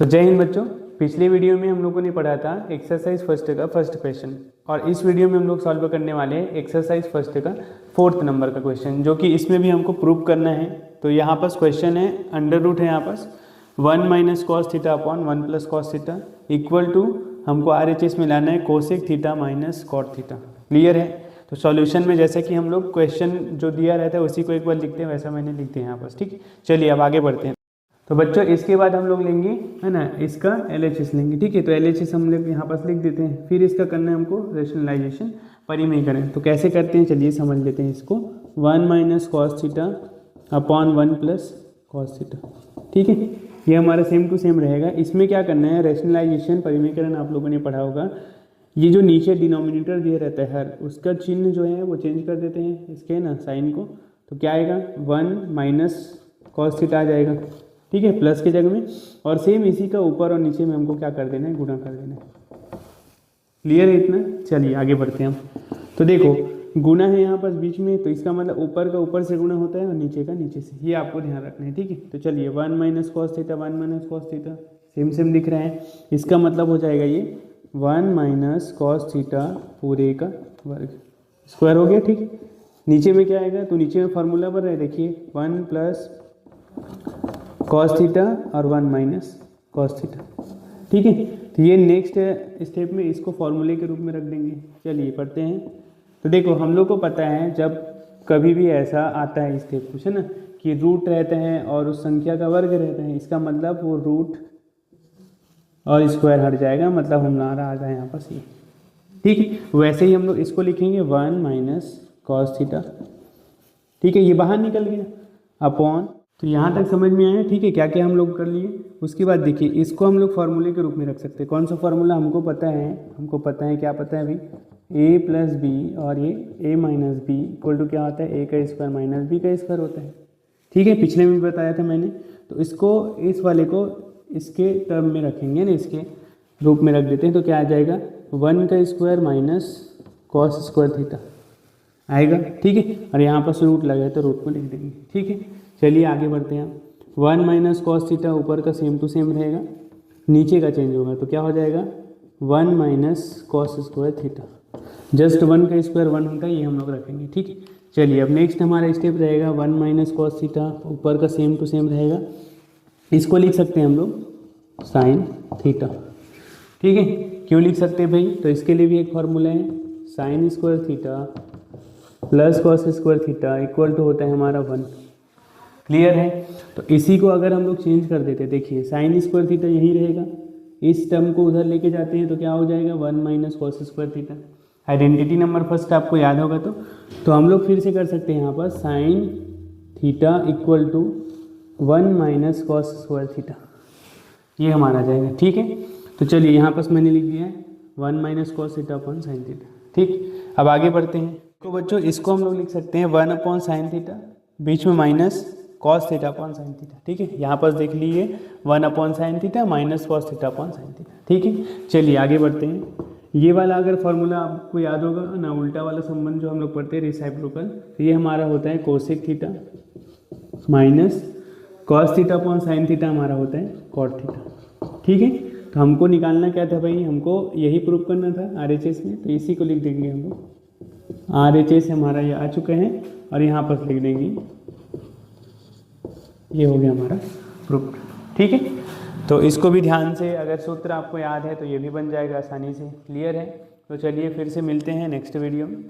तो जय हिंद बच्चों। पिछले वीडियो में हम लोगों ने पढ़ा था एक्सरसाइज फर्स्ट का फर्स्ट क्वेश्चन, और इस वीडियो में हम लोग सॉल्व करने वाले हैं एक्सरसाइज फर्स्ट का 4th नंबर का क्वेश्चन, जो कि इसमें भी हमको प्रूव करना है। तो यहाँ पास क्वेश्चन है, अंडर रूट है यहाँ पास 1 minus cos theta upon 1 plus cos theta equal to हमको RHS में लाना है cosec theta minus cot theta. Clear है? तो सॉल्यूशन में जैसे कि हम लोग क्वेश्चन जो दिया रहता है उसी को एक बार लिखते हैं, वैसा मैंने लिखते हैं यहाँ पास। ठीक, चलिए अब आगे बढ़ते हैं। तो बच्चों इसके बाद हम लोग लेंगे, है ना, इसका LHS लेंगे। ठीक है, तो LHS हम लोग यहाँ पास लिख देते हैं। फिर इसका करना है हमको रेशनलाइजेशन, परिमेय करें। तो कैसे करते हैं चलिए समझ लेते हैं इसको। 1 minus cos theta upon 1 plus cos theta. ठीक है, ये हमारा सेम टू सेम रहेगा। इसमें क्या करना है, रेशनलाइजेशन परिमेयकरण आप लोगों ने पढ़ा होगा। ये जो नीचे डिनोमिनेटर दिया रहता है हर, उसका चिन्ह जो है वो चेंज कर देते हैं इसके ना साइन को। तो क्या आएगा, 1 माइनस कॉस थीटा आ जाएगा। ठीक है, प्लस के जगह में, और सेम इसी का ऊपर और नीचे में हमको क्या कर देना है, गुणा कर देना है। क्लियर है इतना? चलिए आगे बढ़ते हैं हम। तो देखो गुणा है यहाँ पर बीच में, तो इसका मतलब ऊपर का ऊपर से गुणा होता है और नीचे का नीचे से, ये आपको ध्यान रखना है। ठीक है, तो चलिए 1 minus cos theta 1 minus cos theta same same दिख रहा है। इसका मतलब हो जाएगा ये 1 माइनस कॉस थीटा पूरे का वर्ग, स्क्वायर हो गया। ठीक, नीचे में क्या आएगा, तो नीचे में फार्मूला बन रहा है, देखिए 1 प्लस कॉस थीटा और 1 माइनस कॉस थीटा। ठीक है, तो ये नेक्स्ट स्टेप में इसको फॉर्मूले के रूप में रख देंगे। चलिए पढ़ते हैं। तो देखो हम लोग को पता है जब कभी भी ऐसा आता है स्टेप कुछ, है ना, कि रूट रहता है और उस संख्या का वर्ग रहता है, इसका मतलब वो रूट और स्क्वायर हट जाएगा, मतलब हमारा आ जाए यहाँ पर ये। ठीक है, वैसे ही हम लोग इसको लिखेंगे 1 माइनस कॉस थीटा। ठीक है, ये बाहर निकल गया अपॉन, तो यहाँ तक समझ में आया। ठीक है, क्या क्या हम लोग कर लिए। उसके बाद देखिए इसको हम लोग फार्मूले के रूप में रख सकते हैं। कौन सा फार्मूला हमको पता है, क्या पता है भाई, a प्लस बी और ये a minus B equal to क्या होता है, a का स्क्वायर माइनस b का स्क्वायर होता है। ठीक है, पिछले में भी बताया था मैंने। तो इसको इस वाले को इसके टर्म में रखेंगे ना, इसके रूप में रख देते हैं। तो क्या आ जाएगा, 1 का square minus cos square theta आएगा। ठीक है, और यहाँ पर रूट लगे तो रूट को लिख देंगे। ठीक है, चलिए आगे बढ़ते हैं। 1 माइनस कॉस थीटा ऊपर का सेम टू सेम रहेगा, नीचे का चेंज होगा, तो क्या हो जाएगा 1 minus cos square theta. Just 1 का स्क्वायर 1 होता है, ये हम लोग रखेंगे। ठीक है, चलिए अब नेक्स्ट हमारा स्टेप रहेगा 1 माइनस कॉस थीटा ऊपर का सेम टू सेम रहेगा, इसको लिख सकते हैं हम लोग साइन थीटा। ठीक है, क्यों लिख सकते हैं भाई, तो इसके लिए भी एक फार्मूला है, sine square theta plus cos square theta equal to होता है हमारा 1। क्लियर है? तो इसी को अगर हम लोग चेंज कर देते, देखिए साइन स्क्वायर थीटा यही रहेगा, इस टर्म को उधर लेके जाते हैं तो क्या हो जाएगा 1 minus cos square theta. Identity number first आपको याद होगा तो हम लोग फिर से कर सकते हैं यहाँ पर sine theta equal to 1 minus cos square theta, ये हमारा आ जाएगा। ठीक है, तो चलिए यहाँ पर मैंने लिख दिया है 1 minus cos theta upon sine theta. ठीक, अब आगे बढ़ते हैं। तो बच्चों इसको हम लोग लिख सकते हैं 1 अपॉन साइन थीटा, बीच में minus cos theta upon sine theta. ठीक है, यहाँ पर देख लीजिए 1 upon sine theta minus cos theta upon sine theta. ठीक है, चलिए आगे बढ़ते हैं। ये वाला अगर फॉर्मूला आपको याद होगा ना, उल्टा वाला संबंध जो हम लोग पढ़ते हैं रेसिप्रोकल, तो ये हमारा होता है cosec theta minus cos theta upon sine theta, हमारा होता है कॉट थीटा। ठीक है, तो हमको निकालना क्या था भाई, हमको यही प्रूव करना था RHS में, तो इसी को लिख देंगे हम लोग। RHS हमारा ये आ चुका है और यहाँ पर लिख देंगे, ये हो गया हमारा प्रूफ। ठीक है, तो इसको भी ध्यान से, अगर सूत्र आपको याद है तो ये भी बन जाएगा आसानी से। क्लियर है? तो चलिए फिर से मिलते हैं नेक्स्ट वीडियो में।